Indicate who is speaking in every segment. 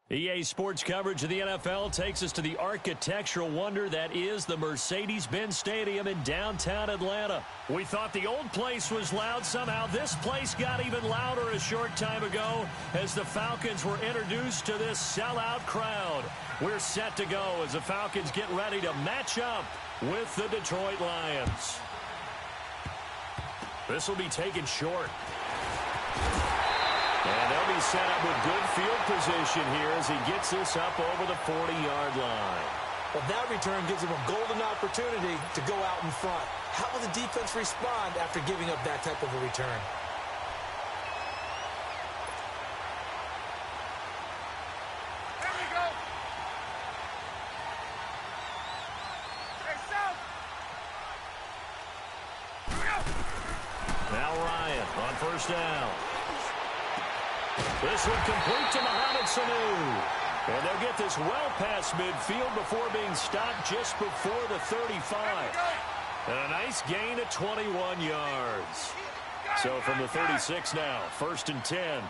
Speaker 1: EA Sports coverage of the NFL takes us to the architectural wonder that is the Mercedes-Benz Stadium in downtown Atlanta. We thought the old place was loud. Somehow this place got even louder a short time ago as the Falcons were introduced to this sellout crowd. We're set to go as the Falcons get ready to match up with the Detroit Lions. This will be taken short. And they'll be set up with good field position here as he gets this up over the 40-yard line.
Speaker 2: Well, that return gives him a golden opportunity to go out in front. How will the defense respond after giving up that type of a return?
Speaker 3: There we go. Hey, South. Here we go.
Speaker 1: Now Ryan on first down. This one complete to Mohamed Sanu. And they'll get this well past midfield before being stopped just before the 35. And a nice gain of 21 yards. So from the 36 now, 1st and 10.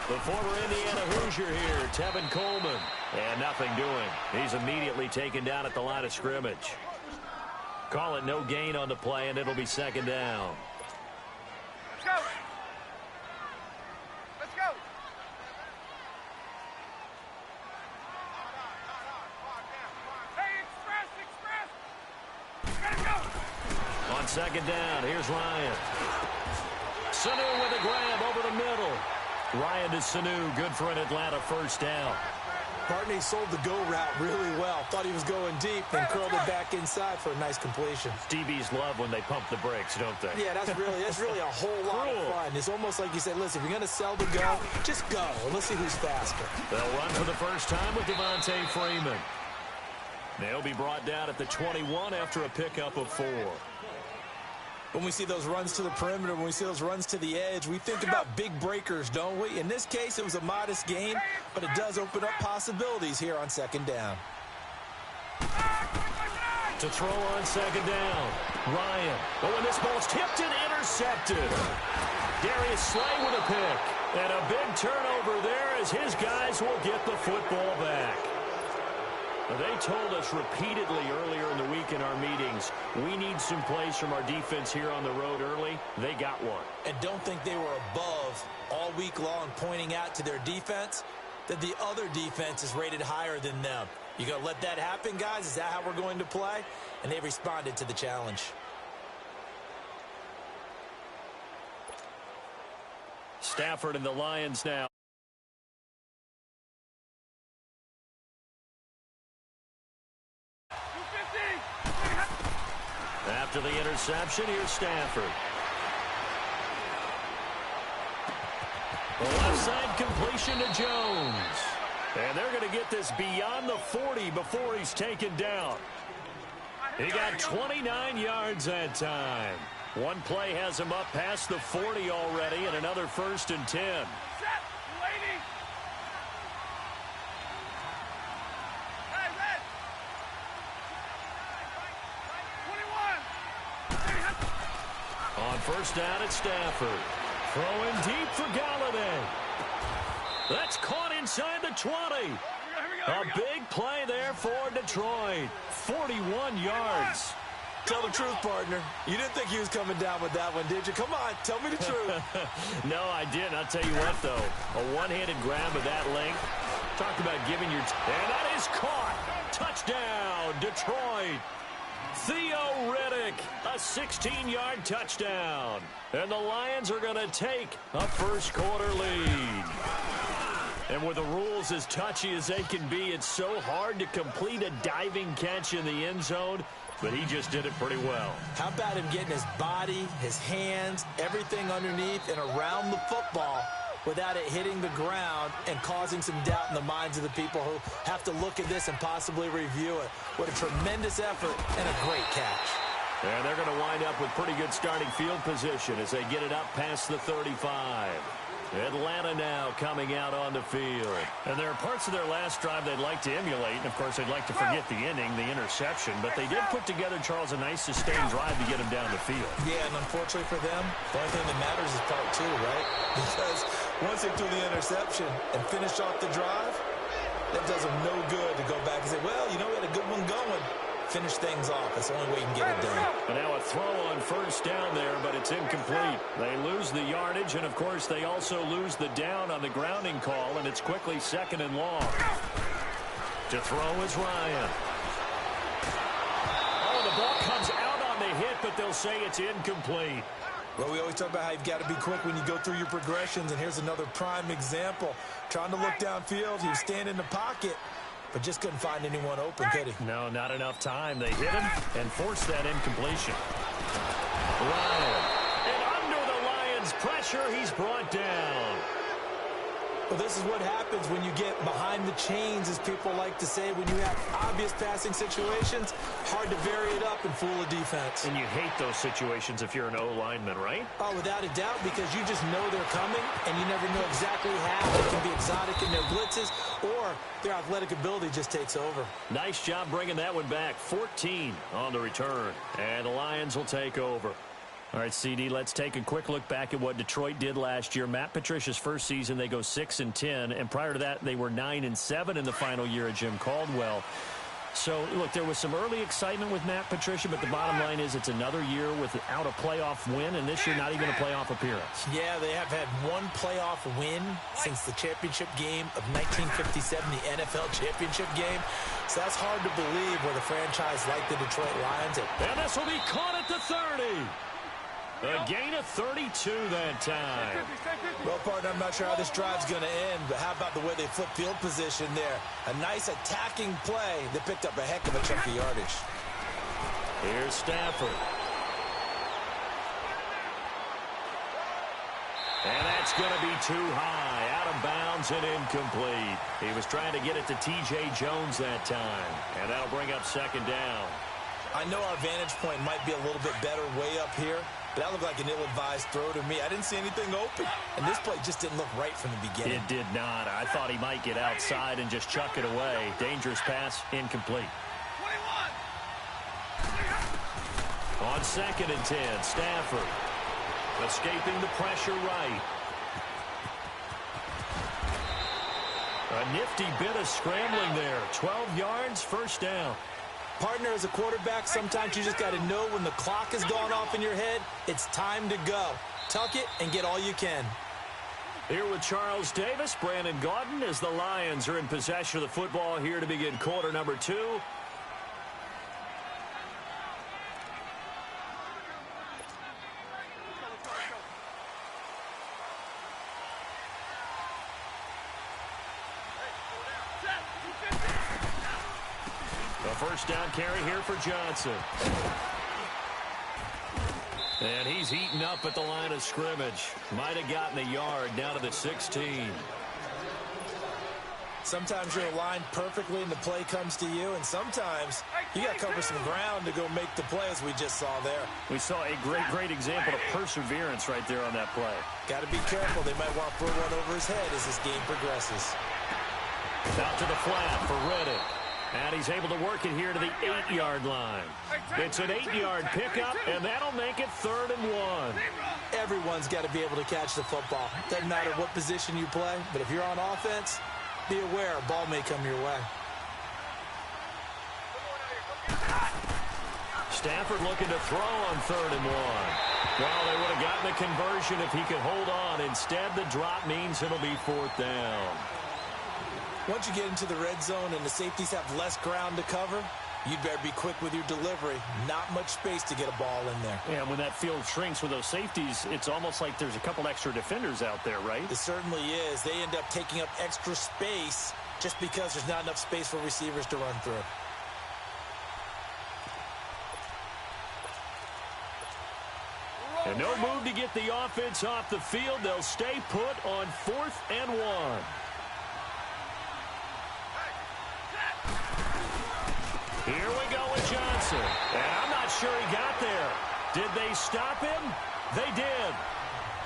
Speaker 1: The former Indiana Hoosier here, Tevin Coleman. And nothing doing. He's immediately taken down at the line of scrimmage. Call it no gain on the play, and it'll be 2nd down.
Speaker 3: Let's go. Let's go. Hey, express. Gotta go.
Speaker 1: On 2nd down, here's Ryan. Sanu with a grab over the middle. Ryan to Sanu, good for an Atlanta 1st down.
Speaker 2: Bartney sold the go route really well. Thought he was going deep, then curled it back inside for a nice completion.
Speaker 1: DBs love when they pump the brakes, don't they?
Speaker 2: Yeah, that's really a whole lot of fun. It's almost like you said, listen, if you're going to sell the go, just go. And let's see who's faster.
Speaker 1: They'll run for the first time with Devontae Freeman. They'll be brought down at the 21 after a pickup of 4.
Speaker 2: When we see those runs to the perimeter, when we see those runs to the edge, we think about big breakers, don't we? In this case, it was a modest gain, but it does open up possibilities here on 2nd down.
Speaker 1: To throw on 2nd down, Ryan. Oh, and this ball's tipped and intercepted. Darius Slay with a pick. And a big turnover there as his guys will get the football back. They told us repeatedly earlier in the week in our meetings, we need some plays from our defense here on the road early. They got one.
Speaker 2: And don't think they were above all week long pointing out to their defense that the other defense is rated higher than them. You going to let that happen, guys? Is that how we're going to play? And they responded to the challenge.
Speaker 1: Stafford and the Lions now. After the interception, here's Stafford. The left side completion to Jones. And they're going to get this beyond the 40 before he's taken down. He got 29 yards that time. One play has him up past the 40 already, and another 1st and 10.
Speaker 3: Set, lady. Hey, red. 21.
Speaker 1: On 1st down, it's Stafford. Throwing deep for Galladay. That's caught inside the 20. A big play there for Detroit. 41 yards.
Speaker 2: Tell the truth, partner. You didn't think he was coming down with that one, did you? Come on, tell me the truth.
Speaker 1: No, I didn't. I'll tell you what, though. A one-handed grab of that length. Talk about giving your... And that is caught. Touchdown, Detroit. Theo Riddick, a 16-yard touchdown. And the Lions are going to take a first-quarter lead. And with the rules as touchy as they can be, it's so hard to complete a diving catch in the end zone, but he just did it pretty well.
Speaker 2: How about him getting his body, his hands, everything underneath and around the football without it hitting the ground and causing some doubt in the minds of the people who have to look at this and possibly review it. What a tremendous effort and a great catch.
Speaker 1: And they're going to wind up with pretty good starting field position as they get it up past the 35. Atlanta now coming out on the field. And there are parts of their last drive they'd like to emulate. And, of course, they'd like to forget the ending, the interception. But they did put together, Charles, a nice sustained drive to get them down the field.
Speaker 2: Yeah, and unfortunately for them, the only thing that matters is part 2, right? Because Once they threw the interception and finished off the drive, that does them no good to go back and say, well, you know, we had a good one going. Finish things off. That's the only way you can get it done.
Speaker 1: And now a throw on first down there, but it's incomplete. They lose the yardage, and, of course, they also lose the down on the grounding call, and it's quickly 2nd and long. To throw is Ryan. Oh, the ball comes out on the hit, but they'll say it's incomplete.
Speaker 2: Well, we always talk about how you've got to be quick when you go through your progressions, and here's another prime example. Trying to look downfield, he was standing in the pocket, but just couldn't find anyone open, could he?
Speaker 1: No, not enough time. They hit him and forced that incompletion. Ryan. And under the Lions' pressure, he's brought down.
Speaker 2: Well, this is what happens when you get behind the chains, as people like to say. When you have obvious passing situations, hard to vary it up and fool a defense.
Speaker 1: And you hate those situations if you're an O-lineman, right?
Speaker 2: Oh, without a doubt, because you just know they're coming, and you never know exactly how. They can be exotic in their blitzes, or their athletic ability just takes over.
Speaker 1: Nice job bringing that one back. 14 on the return, and the Lions will take over. All right, CD, let's take a quick look back at what Detroit did last year. Matt Patricia's first season, they go 6-10, and prior to that, they were 9-7 in the final year of Jim Caldwell. So, look, there was some early excitement with Matt Patricia, but the bottom line is it's another year without a playoff win, and this year not even a playoff appearance.
Speaker 2: Yeah, they have had one playoff win since the championship game of 1957, the NFL championship game. So that's hard to believe with a franchise like the Detroit Lions.
Speaker 1: And this will be caught at the 30. A gain of 32 that time.
Speaker 2: Well, partner, I'm not sure how this drive's going to end, but how about the way they flip field position there? A nice attacking play that picked up a heck of a chunk of yardage.
Speaker 1: Here's Stafford. And that's going to be too high. Out of bounds and incomplete. He was trying to get it to T.J. Jones that time. And that'll bring up 2nd down.
Speaker 2: I know our vantage point might be a little bit better way up here, but that looked like an ill-advised throw to me. I didn't see anything open, and this play just didn't look right from the beginning.
Speaker 1: It did not. I thought he might get outside and just chuck it away. Dangerous pass, incomplete. 21. On 2nd and 10, Stafford escaping the pressure right. A nifty bit of scrambling there. 12 yards, 1st down.
Speaker 2: Partner, as a quarterback, sometimes you just got to know when the clock has gone off in your head, it's time to go. Tuck it and get all you can.
Speaker 1: Here with Charles Davis, Brandon Gaudin, as the Lions are in possession of the football here to begin quarter number 2. A 1st down carry here for Johnson. And he's heating up at the line of scrimmage. Might have gotten a yard down to the 16.
Speaker 2: Sometimes you're aligned perfectly and the play comes to you, and sometimes you got to cover some ground to go make the play, as we just saw there.
Speaker 1: We saw a great example of perseverance right there on that play.
Speaker 2: Got to be careful. They might want to throw one over his head as this game progresses.
Speaker 1: Out to the flat for Reddick. And he's able to work it here to the 8-yard line. It's an 8-yard pickup, and that'll make it 3rd and 1.
Speaker 2: Everyone's got to be able to catch the football. Doesn't matter what position you play, but if you're on offense, be aware a ball may come your way.
Speaker 1: Stafford looking to throw on 3rd and 1. Well, they would have gotten the conversion if he could hold on. Instead, the drop means it'll be 4th down.
Speaker 2: Once you get into the red zone and the safeties have less ground to cover, you'd better be quick with your delivery. Not much space to get a ball in there.
Speaker 1: Yeah, when that field shrinks with those safeties, it's almost like there's a couple extra defenders out there, right?
Speaker 2: It certainly is. They end up taking up extra space just because there's not enough space for receivers to run through.
Speaker 1: And no move to get the offense off the field. They'll stay put on 4th and 1. Here we go with Johnson. And I'm not sure he got there. Did they stop him? They did.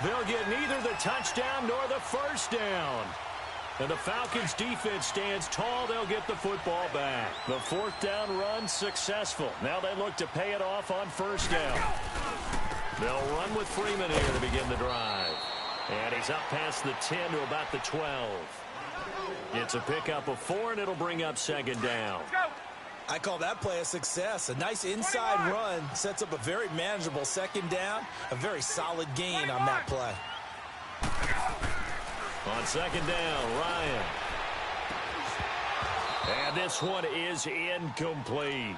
Speaker 1: They'll get neither the touchdown nor the 1st down. And the Falcons defense stands tall. They'll get the football back. The 4th down run successful. Now they look to pay it off on 1st down. They'll run with Freeman here to begin the drive. And he's up past the 10 to about the 12. It's a pickup of 4, and it'll bring up second down.
Speaker 2: I call that play a success. A nice inside run sets up a very manageable second down. A very solid gain on that play.
Speaker 1: On second down, Ryan. And this one is incomplete.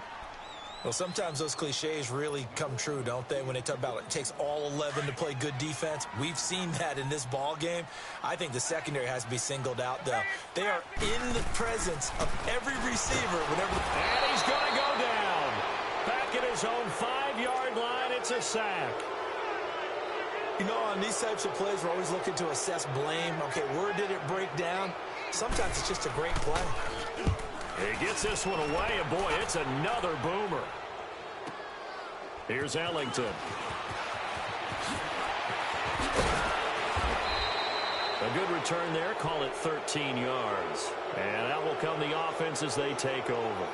Speaker 2: Well, sometimes those cliches really come true, don't they, when they talk about it takes all 11 to play good defense. We've seen that in this ball game. I think the secondary has to be singled out, though. They are in the presence of every receiver whenever.
Speaker 1: And he's going to go down. Back at his own 5-yard line, it's a sack.
Speaker 2: You know, on these types of plays, we're always looking to assess blame. Okay, where did it break down? Sometimes it's just a great play.
Speaker 1: He gets this one away, and boy, it's another boomer. Here's Ellington. A good return there, call it 13 yards. And out will come the offense as they take over.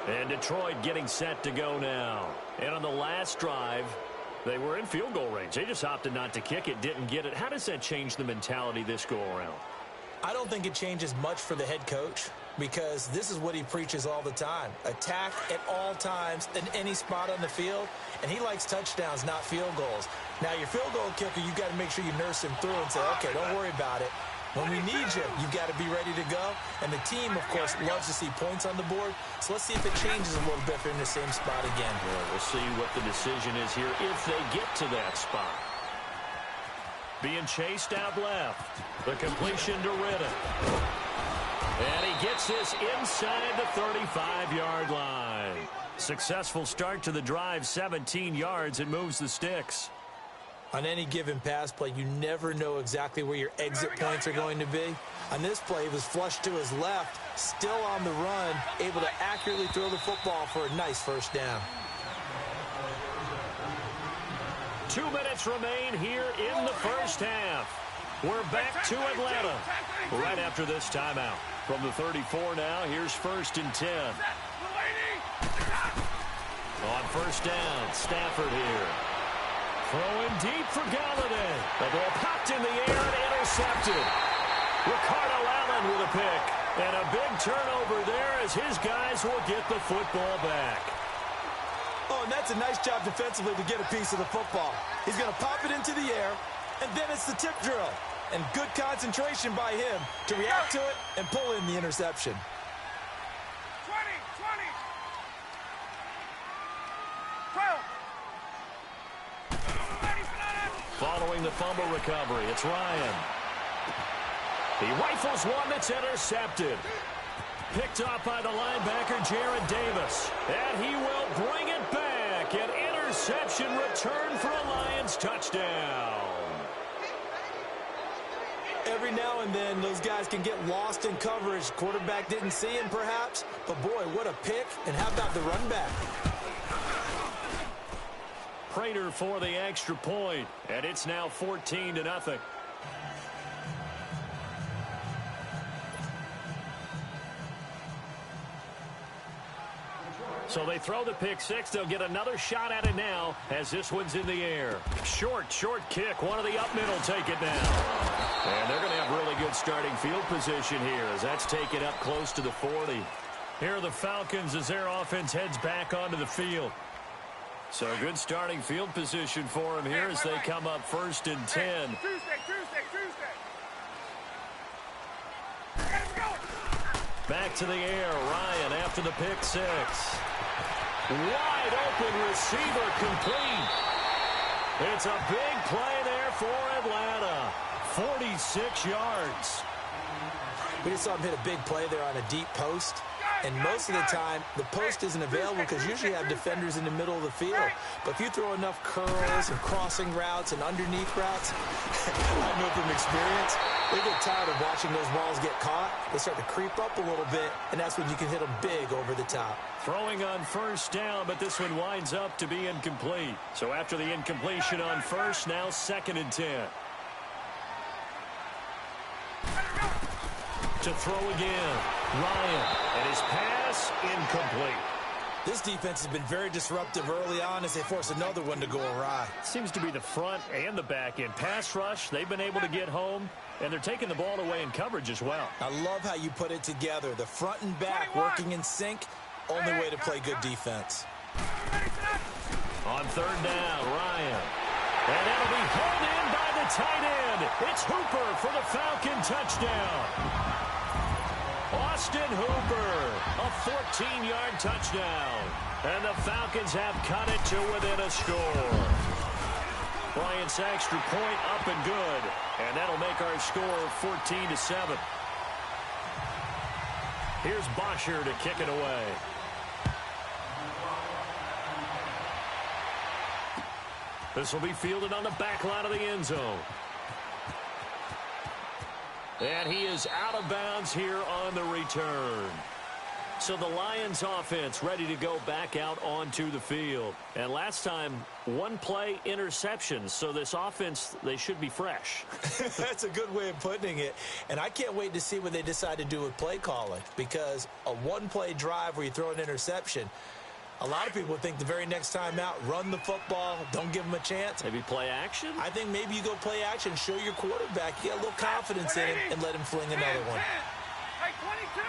Speaker 1: And Detroit getting set to go now. And on the last drive, they were in field goal range. They just opted not to kick it, didn't get it. How does that change the mentality this go-around?
Speaker 2: I don't think it changes much for the head coach, because this is what he preaches all the time. Attack at all times in any spot on the field, and he likes touchdowns, not field goals. Now, your field goal kicker, you've got to make sure you nurse him through and say, okay, don't worry about it. When we need you, you've got to be ready to go. And the team, of course, loves to see points on the board. So let's see if it changes a little bit if they're in the same spot again.
Speaker 1: Well, we'll see what the decision is here if they get to that spot. Being chased out left. The completion to Riddick. And he gets this inside the 35-yard line. Successful start to the drive, 17 yards. It moves the sticks.
Speaker 2: On any given pass play, you never know exactly where your exit points are going to be. On this play, he was flushed to his left, still on the run, able to accurately throw the football for a nice first down.
Speaker 1: 2 minutes remain here in the first half. We're back to Atlanta right after this timeout. From the 34 now, here's 1st and 10. On first down, Stafford here. Throwing deep for Galladay. The ball popped in the air and intercepted. Ricardo Allen with a pick. And a big turnover there as his guys will get the football back.
Speaker 2: Oh, and that's a nice job defensively to get a piece of the football. He's going to pop it into the air, and then it's the tip drill. And good concentration by him to react to it and pull in the interception.
Speaker 3: 20, 12.
Speaker 1: Following the fumble recovery, it's Ryan. He rifles one that's intercepted. Picked off by the linebacker, Jared Davis. And he will bring it back. An interception return for a Lions touchdown.
Speaker 2: Every now and then, those guys can get lost in coverage. Quarterback didn't see him, perhaps. But, boy, what a pick. And how about the run back?
Speaker 1: Prater for the extra point. And it's now 14-0. So they throw the pick six. They'll get another shot at it now as this one's in the air. Short kick. One of the up middle take it now. And they're going to have really good starting field position here as that's taken up close to the 40. Here are the Falcons as their offense heads back onto the field. So good starting field position for them here as they come up 1st and 10.
Speaker 3: Tuesday.
Speaker 1: Back to the air. Ryan after the pick six. Wide open receiver complete. It's a big play there for Atlanta. 46 yards.
Speaker 2: We just saw him hit a big play there on a deep post. And most of the time, the post isn't available because usually you have defenders in the middle of the field. But if you throw enough curls and crossing routes and underneath routes, I know from experience, they get tired of watching those balls get caught. They start to creep up a little bit, and that's when you can hit them big over the top.
Speaker 1: Throwing on first down, but this one winds up to be incomplete. So after the incompletion on first, now 2nd and 10. To throw again, Ryan, and his pass incomplete.
Speaker 2: This defense has been very disruptive early on as they force another one to go awry.
Speaker 1: Seems to be the front and the back end. Pass rush, they've been able to get home, and they're taking the ball away in coverage as well.
Speaker 2: I love how you put it together. The front and back working in sync, only way to play good defense.
Speaker 1: On third down, Ryan. And that'll be hauled in by the tight end. It's Hooper for the Falcon touchdown. Austin Hooper, a 14-yard touchdown. And the Falcons have cut it to within a score. Bryant's extra point up and good. And that'll make our score 14-7. Here's Bosher to kick it away. This will be fielded on the back line of the end zone. And he is out of bounds here on the return. So the Lions offense ready to go back out onto the field. And last time, one play interceptions. So this offense, they should be fresh.
Speaker 2: That's a good way of putting it. And I can't wait to see what they decide to do with play calling. Because a one-play drive where you throw an interception, a lot of people think the very next time out, run the football, don't give them a chance.
Speaker 1: Maybe play action?
Speaker 2: I think maybe you go play action, show your quarterback, you got a little confidence in him, and let him fling another one.
Speaker 3: Hey, 22.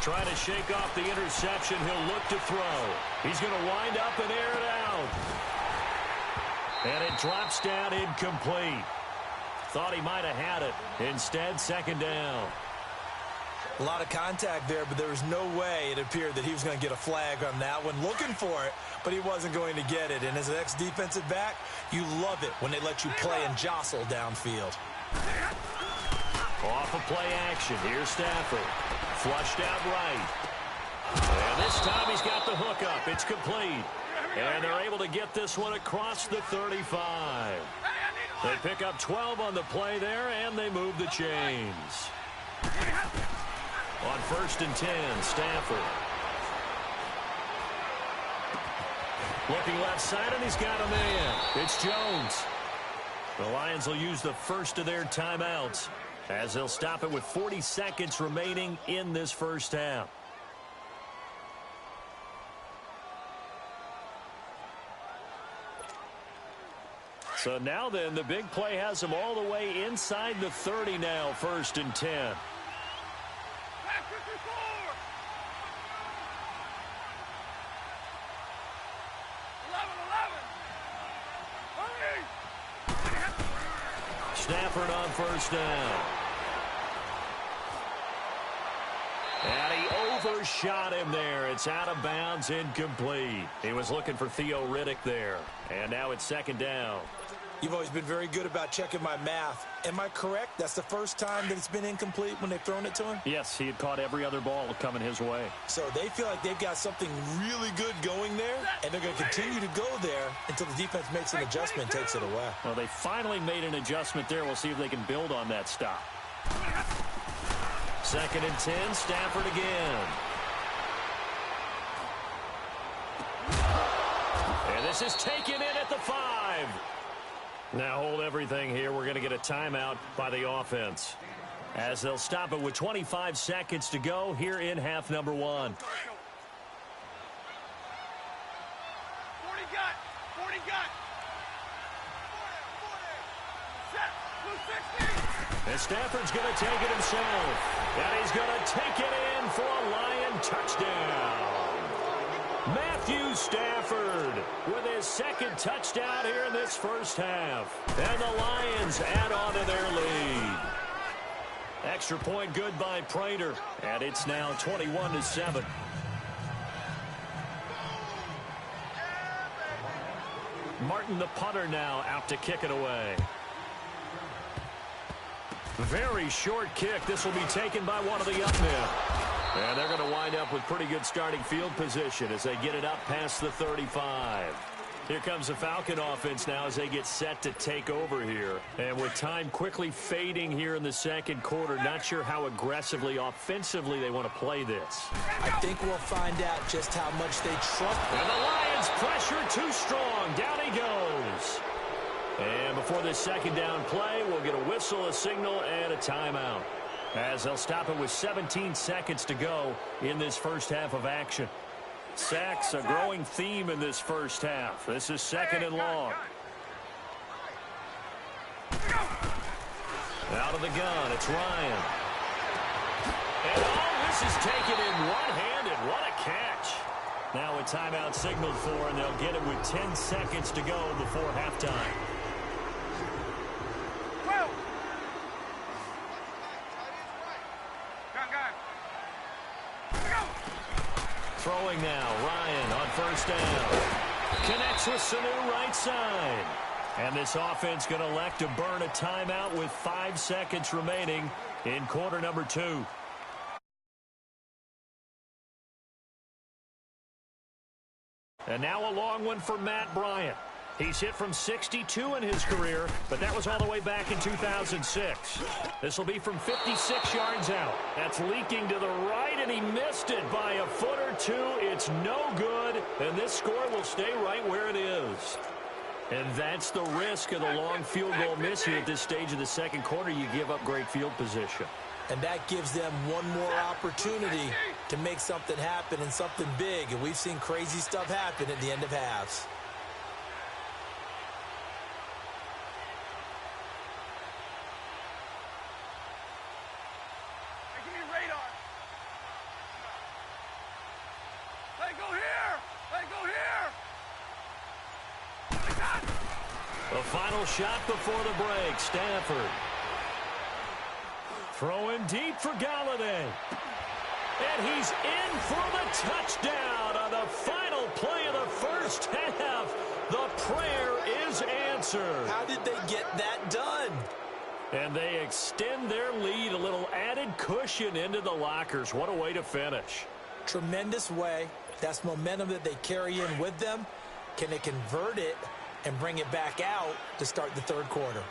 Speaker 1: Trying to shake off the interception. He'll look to throw. He's going to wind up and air it out. And it drops down incomplete. Thought he might have had it. Instead, second down.
Speaker 2: A lot of contact there, but there was no way it appeared that he was going to get a flag on that one. Looking for it, but he wasn't going to get it. And as an ex-defensive back, you love it when they let you play and jostle downfield.
Speaker 1: Off of play action. Here's Stafford. Flushed out right. And this time he's got the hook up. It's complete. And they're able to get this one across the 35. They pick up 12 on the play there, and they move the chains. On 1st and 10, Stafford. Looking left side, and he's got a man. It's Jones. The Lions will use the first of their timeouts as they'll stop it with 40 seconds remaining in this first half. So now then, the big play has them all the way inside the 30 now, 1st and 10.
Speaker 3: 11, 11. Hurry.
Speaker 1: Stafford on 1st down. And he overshot him there. It's out of bounds, incomplete. He was looking for Theo Riddick there. And now it's 2nd down.
Speaker 2: You've always been very good about checking my math. Am I correct? That's the first time that it's been incomplete when they've thrown it to him?
Speaker 1: Yes, he had caught every other ball coming his way.
Speaker 2: So they feel like they've got something really good going there, and they're going to continue to go there until the defense makes an adjustment and takes it away.
Speaker 1: Well, they finally made an adjustment there. We'll see if they can build on that stop. 2nd and 10, Stafford again. And this is taken in at the 5. Now hold everything here. We're going to get a timeout by the offense as they'll stop it with 25 seconds to go here in half number 1.
Speaker 3: 40 got. 40 got. 40. Set. 260.
Speaker 1: And Stafford's going to take it himself. And he's going to take it in for a Lion touchdown. Matthew Stafford with his 2nd touchdown here in this first half. And the Lions add on to their lead. Extra point good by Prater. And it's now 21-7. Martin, the punter, now out to kick it away. Very short kick. This will be taken by one of the up men. And they're going to wind up with pretty good starting field position as they get it up past the 35. Here comes the Falcon offense now as they get set to take over here. And with time quickly fading here in the 2nd quarter, not sure how aggressively, offensively they want to play this.
Speaker 2: I think we'll find out just how much they trust.
Speaker 1: And the Lions pressure too strong. Down he goes. And before this second down play, we'll get a whistle, a signal, and a timeout, as they'll stop it with 17 seconds to go in this first half of action. Sacks, a growing theme in this first half. This is second and long. Out of the gun, it's Ryan. And this is taken in one-handed. What a catch. Now a timeout signaled for, and they'll get it with 10 seconds to go before halftime. Throwing now, Ryan on first down. Connects with Sanu right side. And this offense going to elect to burn a timeout with 5 seconds remaining in quarter number 2. And now a long one for Matt Bryant. He's hit from 62 in his career, but that was all the way back in 2006. This will be from 56 yards out. That's leaking to the right, and he missed it by a foot or two. It's no good, and this score will stay right where it is. And that's the risk of the long field goal miss here at this stage of the second quarter. You give up great field position.
Speaker 2: And that gives them one more opportunity to make something happen and something big. And we've seen crazy stuff happen at the end of halves.
Speaker 3: Hey, give me radar. Let it go here. Let it go here.
Speaker 1: The final shot before the break. Stafford. Throwing deep for Galladay. And he's in for the touchdown on the final play of the first half. The prayer is answered.
Speaker 2: How did they get that done?
Speaker 1: And they extend their lead, a little added cushion into the lockers. What a way to finish.
Speaker 2: Tremendous way. That's momentum that they carry in with them. Can they convert it and bring it back out to start the third quarter?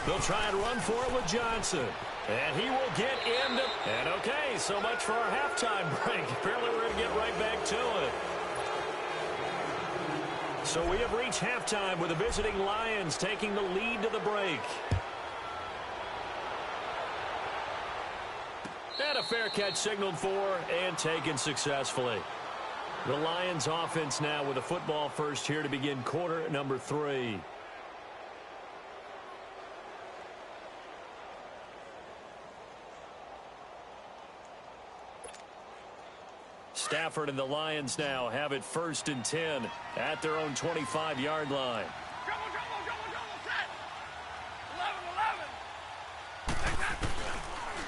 Speaker 1: They'll try and run for it with Johnson. And he will get into... And okay, so much for our halftime break. Apparently we're going to get right back to it. So we have reached halftime with the visiting Lions taking the lead to the break. And a fair catch signaled for and taken successfully. The Lions offense now with a football first here to begin quarter number 3. Stafford and the Lions now have it 1st and 10 at their own 25-yard line.
Speaker 3: Double, set.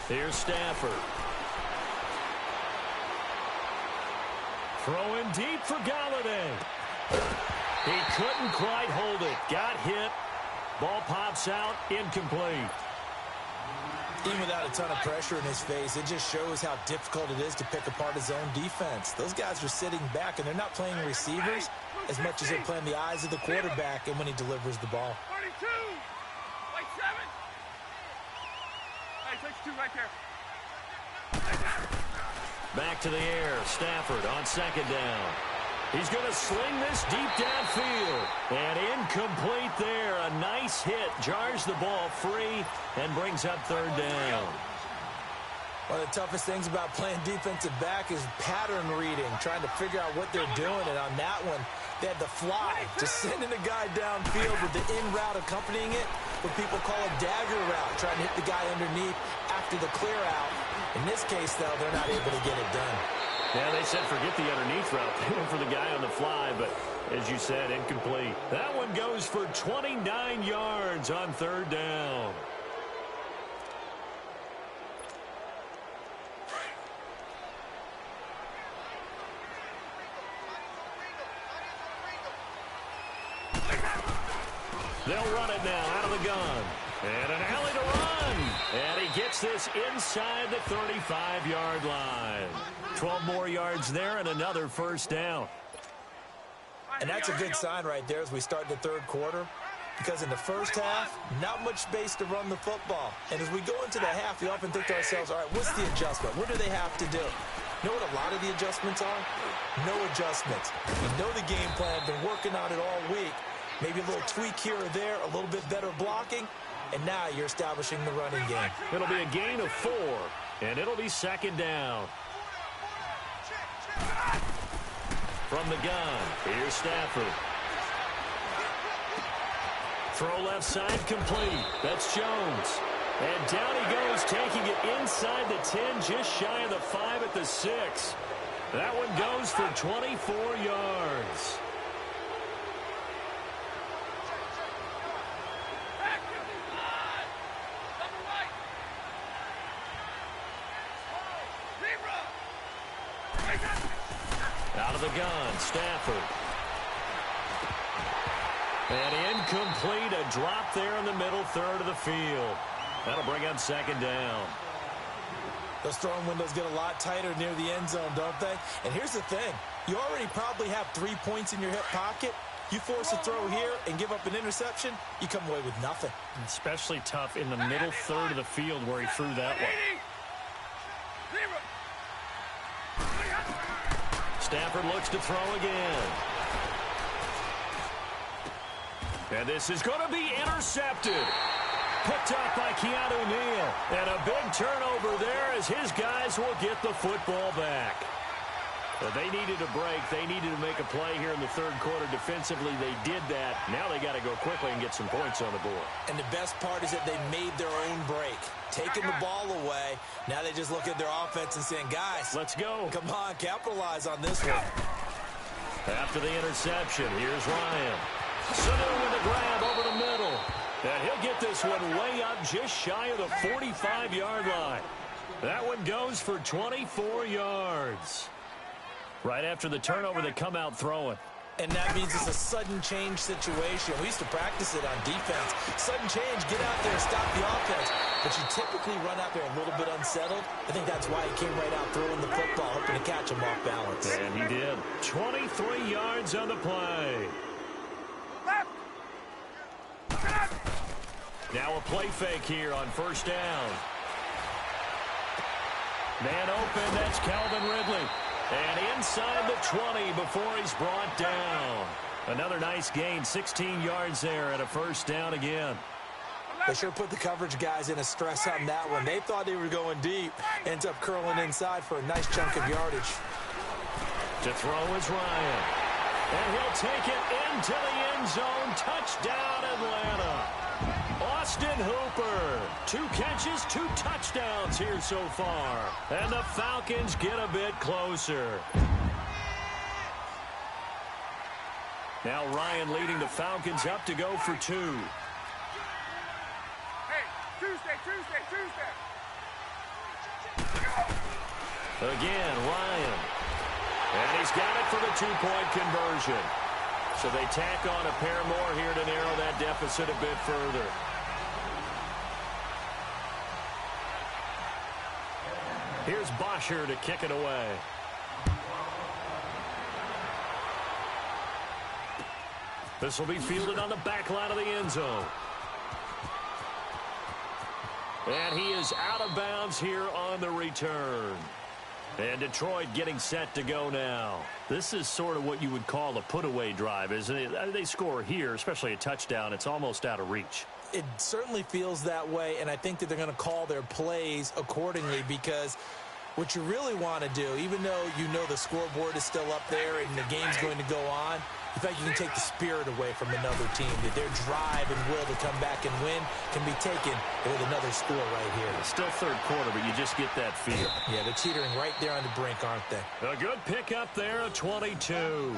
Speaker 3: 11.
Speaker 1: Here's Stafford. Throwing deep for Galladay. He couldn't quite hold it. Got hit. Ball pops out. Incomplete.
Speaker 2: Even without a ton of pressure in his face, it just shows how difficult it is to pick apart his own defense. Those guys are sitting back, and they're not playing receivers as much as they're playing the eyes of the quarterback and when he delivers the ball.
Speaker 3: 32. Like 7. Hey, takes 2 right there.
Speaker 1: Back to the air. Stafford on second down. He's going to sling this deep downfield. And incomplete there. A nice hit. Jars the ball free and brings up third down.
Speaker 2: One of the toughest things about playing defensive back is pattern reading, trying to figure out what they're doing. And on that one, they had the fly, just sending a guy downfield with the in route accompanying it, what people call a dagger route, trying to hit the guy underneath after the clear out. In this case, though, they're not able to get it done.
Speaker 1: Yeah, they said forget the underneath route. They went for the guy on the fly, but as you said, incomplete. That one goes for 29 yards on third down. They'll run it now out of the gun. And an alley to run. And he gets this inside the 35-yard line. 12 more yards there and another first down.
Speaker 2: And that's a good sign right there as we start the third quarter. Because in the first half, not much space to run the football. And as we go into the half, we often think to ourselves, all right, what's the adjustment? What do they have to do? You know what a lot of the adjustments are? No adjustments. You know the game plan, been working on it all week. Maybe a little tweak here or there, a little bit better blocking, and now you're establishing the running game.
Speaker 1: It'll be a gain of 4, and it'll be second down. From the gun, here's Stafford. Throw left side complete. That's Jones. And down he goes, taking it inside the 10, just shy of the 5 at the 6. That one goes for 24 yards. Out of the gun, Stafford. And incomplete, a drop there in the middle third of the field. That'll bring up second down.
Speaker 2: Those throwing windows get a lot tighter near the end zone, don't they? And here's the thing. You already probably have 3 points in your hip pocket. You force a throw here and give up an interception, you come away with nothing.
Speaker 1: Especially tough in the middle third of the field where he threw that one. Stafford looks to throw again. And this is going to be intercepted. Picked up by Keanu Neal. And a big turnover there as his guys will get the football back. They needed a break. They needed to make a play here in the third quarter defensively. They did that. Now they got to go quickly and get some points on the board.
Speaker 2: And the best part is that they made their own break. Taking the ball away. Now they just look at their offense and saying, guys,
Speaker 1: let's go.
Speaker 2: Come on, capitalize on this one.
Speaker 1: After the interception, here's Ryan. Sanu with the grab over the middle. And he'll get this one way up just shy of the 45-yard line. That one goes for 24 yards. Right after the turnover, they come out throwing.
Speaker 2: And that means it's a sudden change situation. We used to practice it on defense. Sudden change, get out there, stop the offense. But you typically run out there a little bit unsettled. I think that's why he came right out throwing the football, hoping to catch him off balance.
Speaker 1: And he did. 23 yards on the play. Now a play fake here on first down. Man open, that's Calvin Ridley. And inside the 20 before he's brought down. Another nice gain, 16 yards there and a first down again.
Speaker 2: They sure put the coverage guys in a stress on that one. They thought they were going deep. Ends up curling inside for a nice chunk of yardage.
Speaker 1: To throw is Ryan. And he'll take it into the end zone. Touchdown, Atlanta. Austin Hooper. 2 catches, 2 touchdowns here so far. And the Falcons get a bit closer. Now Ryan leading the Falcons up to go for 2.
Speaker 3: Hey, Tuesday.
Speaker 1: Again, Ryan. And he's got it for the 2-point conversion. So they tack on a pair more here to narrow that deficit a bit further. Here's Bosher to kick it away. This will be fielded on the back line of the end zone. And he is out of bounds here on the return. And Detroit getting set to go now. This is sort of what you would call a put-away drive, isn't it? They score here, especially a touchdown. It's almost out of reach.
Speaker 2: It certainly feels that way, and I think that they're going to call their plays accordingly because what you really want to do, even though you know the scoreboard is still up there and the game's going to go on, in fact, you can take the spirit away from another team. That their drive and will to come back and win can be taken with another score right here.
Speaker 1: It's still third quarter, but you just get that feel.
Speaker 2: Yeah, they're teetering right there on the brink, aren't they?
Speaker 1: A good pickup there, a 22.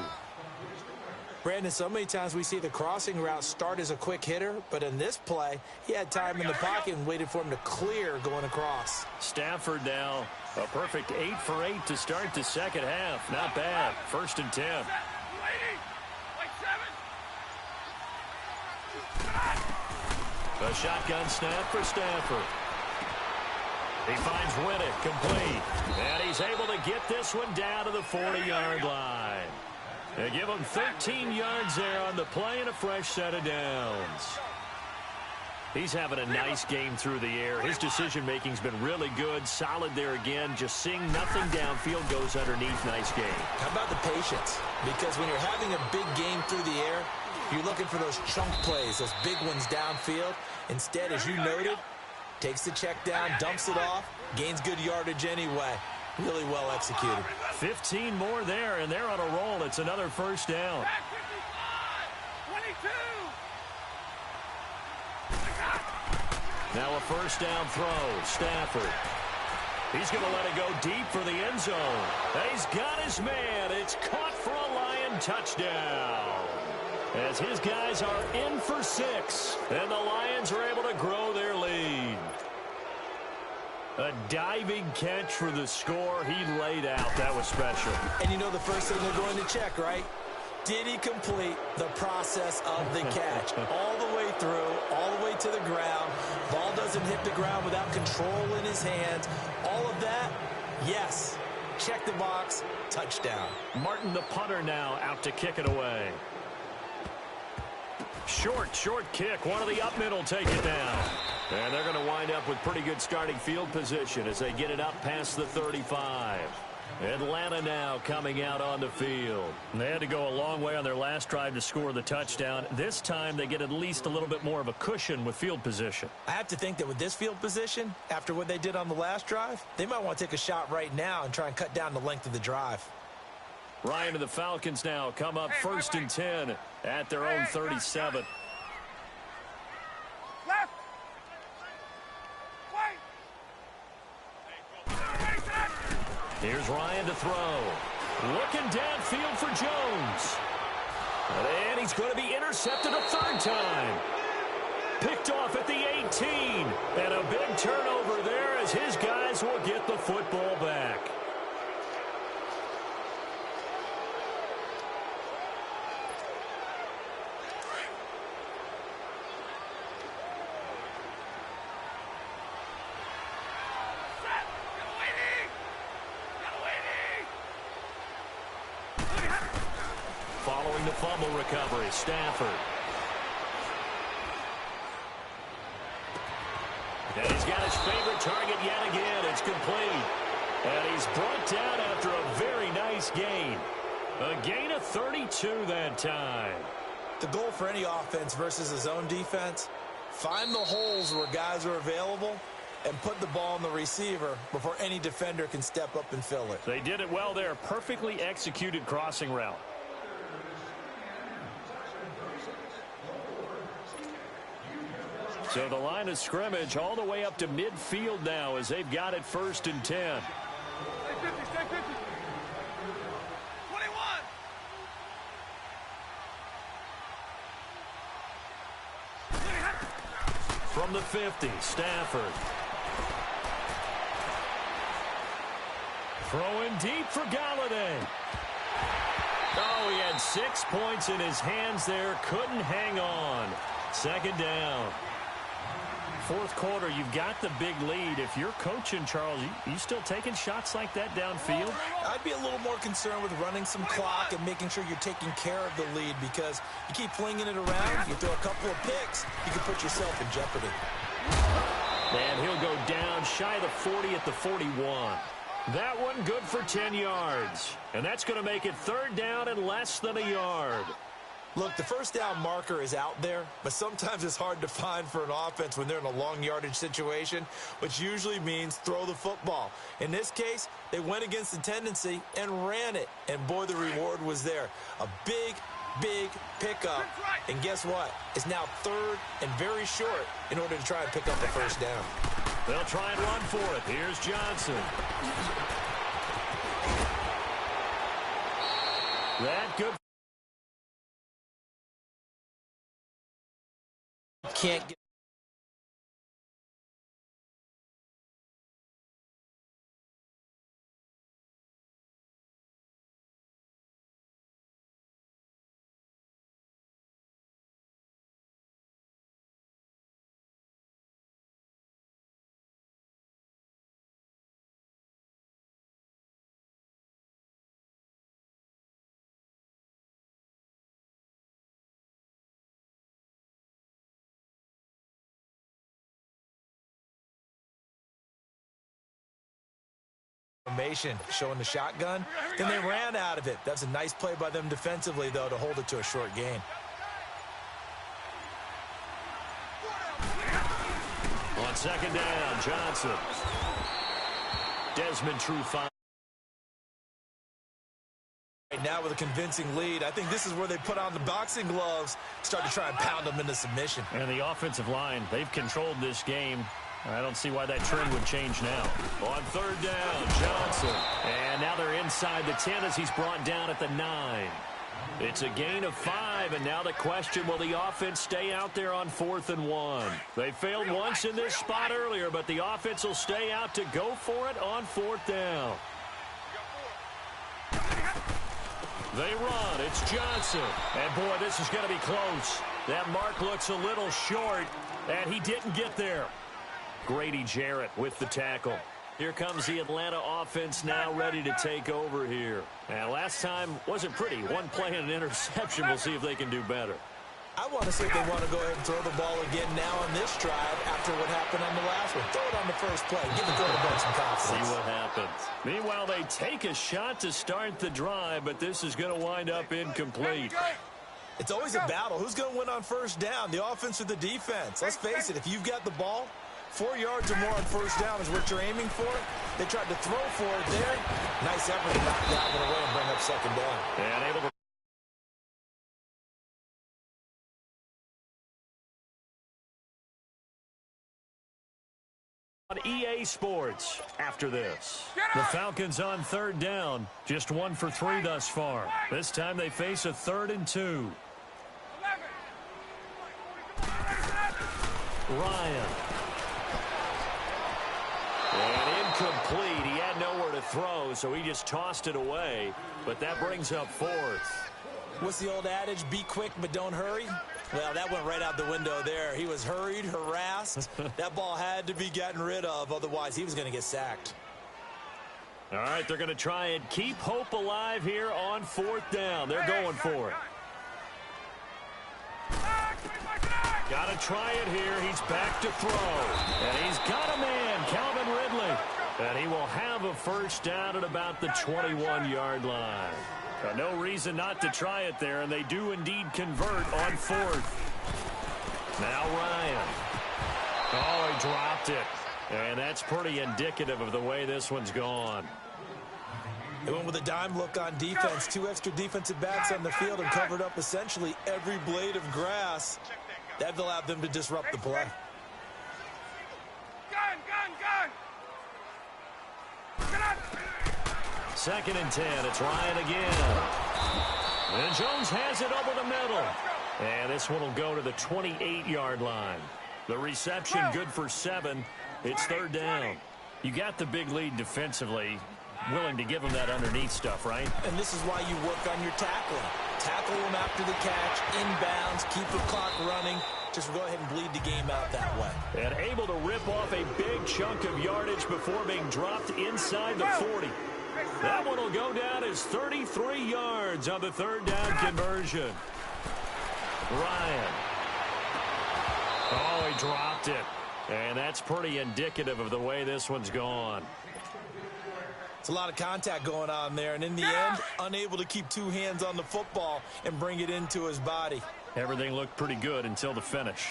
Speaker 2: Brandon, so many times we see the crossing route start as a quick hitter, but in this play, he had time in the pocket and waited for him to clear going across.
Speaker 1: Stafford now, a perfect 8 for 8 to start the second half. Not bad. 1st and 10. A shotgun snap for Stafford. He finds Riddick complete. And he's able to get this one down to the 40-yard line. They give him 13 yards there on the play and a fresh set of downs. He's having a nice game through the air. His decision-making's been really good. Solid there again. Just seeing nothing downfield goes underneath. Nice game.
Speaker 2: How about the patience? Because when you're having a big game through the air, you're looking for those chunk plays, those big ones downfield. Instead, as you noted, takes the check down, dumps it off, gains good yardage anyway. Really well executed.
Speaker 1: 15 more there, and they're on a roll. It's another first down.
Speaker 3: 22.
Speaker 1: Now a first down throw. Stafford. He's going to let it go deep for the end zone. He's got his man. It's caught for a Lion touchdown. As his guys are in for 6. And the Lions are able to grow their lead. A diving catch for the score. He laid out. That was special.
Speaker 2: And you know the first thing they're going to check, right? Did he complete the process of the catch? All the way through, all the way to the ground. Ball doesn't hit the ground without control in his hands. All of that, yes. Check the box, touchdown.
Speaker 1: Martin, the punter, now out to kick it away. Short kick. One of the up middle take it down. And they're going to wind up with pretty good starting field position as they get it up past the 35. Atlanta now coming out on the field. They had to go a long way on their last drive to score the touchdown. This time they get at least a little bit more of a cushion with field position.
Speaker 2: I have to think that with this field position, after what they did on the last drive, they might want to take a shot right now and try and cut down the length of the drive.
Speaker 1: Ryan and the Falcons now come up first and 10 at their own 37.
Speaker 3: Left.
Speaker 1: Here's Ryan to throw. Looking downfield for Jones. And he's going to be intercepted a third time. Picked off at the 18. And a big turnover there as his guys will get the football back. Following the fumble recovery, Stafford. And he's got his favorite target yet again. It's complete. And he's brought down after a very nice gain. A gain of 32 that time.
Speaker 2: The goal for any offense versus his own defense, find the holes where guys are available and put the ball on the receiver before any defender can step up and fill it.
Speaker 1: They did it well there. Perfectly executed crossing route. So the line of scrimmage all the way up to midfield now as they've got it first and 10.
Speaker 3: Stay 50, stay 50. 21.
Speaker 1: From the 50, Stafford. Throwing deep for Galladay. Oh, he had 6 points in his hands there. Couldn't hang on. Second down. Fourth quarter, you've got the big lead. If you're coaching, Charles, you still taking shots like that downfield?
Speaker 2: I'd be a little more concerned with running some clock and making sure you're taking care of the lead, because you keep flinging it around, you throw a couple of picks, you can put yourself in jeopardy.
Speaker 1: And he'll go down shy of the 40 at the 41. That one good for 10 yards. And that's going to make it third down and less than a yard.
Speaker 2: Look, the first down marker is out there, but sometimes it's hard to find for an offense when they're in a long yardage situation, which usually means throw the football. In this case, they went against the tendency and ran it, and boy, the reward was there. A big pickup, and guess what? It's now third and very short in order to try and pick up the first down.
Speaker 1: They'll try and run for it. Here's Johnson. That good.
Speaker 2: Can't get Formation showing the shotgun. Then they ran out of it. That's a nice play by them defensively, though, to hold it to a short gain.
Speaker 1: On second down, Johnson. Desmond Trufant.
Speaker 2: Right now with a convincing lead, I think this is where they put on the boxing gloves, start to try and pound them into submission.
Speaker 1: And the offensive line, they've controlled this game. I don't see why that trend would change now. On third down, Johnson. And now they're inside the 10 as he's brought down at the 9. It's a gain of 5, and now the question, will the offense stay out there on 4th and 1? They failed once in this spot earlier, but the offense will stay out to go for it on 4th down. They run. It's Johnson. And, boy, this is going to be close. That mark looks a little short, and he didn't get there. Grady Jarrett with the tackle. Here comes the Atlanta offense now ready to take over here. And last time wasn't pretty. One play and an interception. We'll see if they can do better.
Speaker 2: I want to see if they want to go ahead and throw the ball again now on this drive after what happened on the last one. Throw it on the first play. Give the quarterback some confidence.
Speaker 1: See what happens. Meanwhile, they take a shot to start the drive, but this is going to wind up incomplete.
Speaker 2: It's always a battle. Who's going to win on first down, the offense or the defense? Let's face it, if you've got the ball, 4 yards or more on first down is what you're aiming for. They tried to throw for it there. Nice effort to knock that one away and bring up second down.
Speaker 1: And able to on EA Sports after this. The Falcons on third down. Just 1 for 3 thus far. This time they face a 3rd and 2. Ryan. And incomplete. He had nowhere to throw, so he just tossed it away. But that brings up 4th.
Speaker 2: What's the old adage? Be quick, but don't hurry. Well, that went right out the window there. He was hurried, harassed. That ball had to be gotten rid of. Otherwise, he was going to get sacked.
Speaker 1: All right, they're going to try and keep hope alive here on 4th down. They're going for it. Got to try it here. He's back to throw. And he's got a man, Calvin Ridley. And he will have a first down at about the 21-yard line. No reason not to try it there, and they do indeed convert on 4th. Now Ryan. Oh, he dropped it. And that's pretty indicative of the way this one's gone.
Speaker 2: They went with a dime look on defense. 2 extra defensive backs on the field and covered up essentially every blade of grass. That allowed them to disrupt the play.
Speaker 1: Second and 10. It's Ryan again. And Jones has it over the middle. And this one will go to the 28-yard line. The reception good for 7. It's 3rd down. You got the big lead defensively. Willing to give them that underneath stuff, right?
Speaker 2: And this is why you work on your tackling. Tackle them after the catch, inbounds, keep the clock running. Just go ahead and bleed the game out that way.
Speaker 1: And able to rip off a big chunk of yardage before being dropped inside the 40. That one will go down as 33 yards on the 3rd down conversion. Ryan. Oh, he dropped it. And that's pretty indicative of the way this one's gone.
Speaker 2: It's a lot of contact going on there, and in the end, unable to keep 2 hands on the football and bring it into his body.
Speaker 1: Everything looked pretty good until the finish.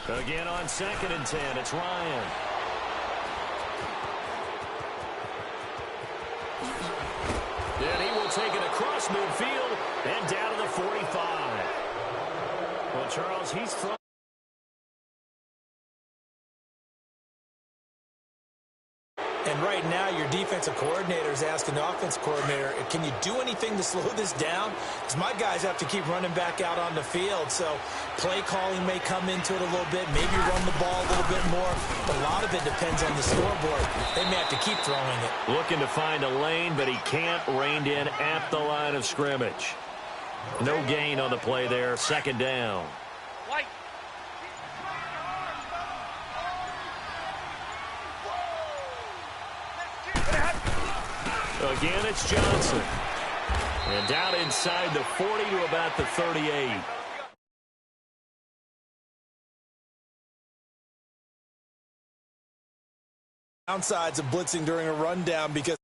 Speaker 1: Again on 2nd and 10, it's Ryan. Then he will take it across midfield and down to the 45. Well, Charles, he's thrown.
Speaker 2: And right now, your defensive coordinator is asking the offensive coordinator, can you do anything to slow this down? Because my guys have to keep running back out on the field. So play calling may come into it a little bit, maybe run the ball a little bit more. But a lot of it depends on the scoreboard. They may have to keep throwing it.
Speaker 1: Looking to find a lane, but he can't. Reined in at the line of scrimmage. No gain on the play there. 2nd down. Again, it's Johnson. And down inside the 40 to about the 38.
Speaker 2: downsides of blitzing during a rundown because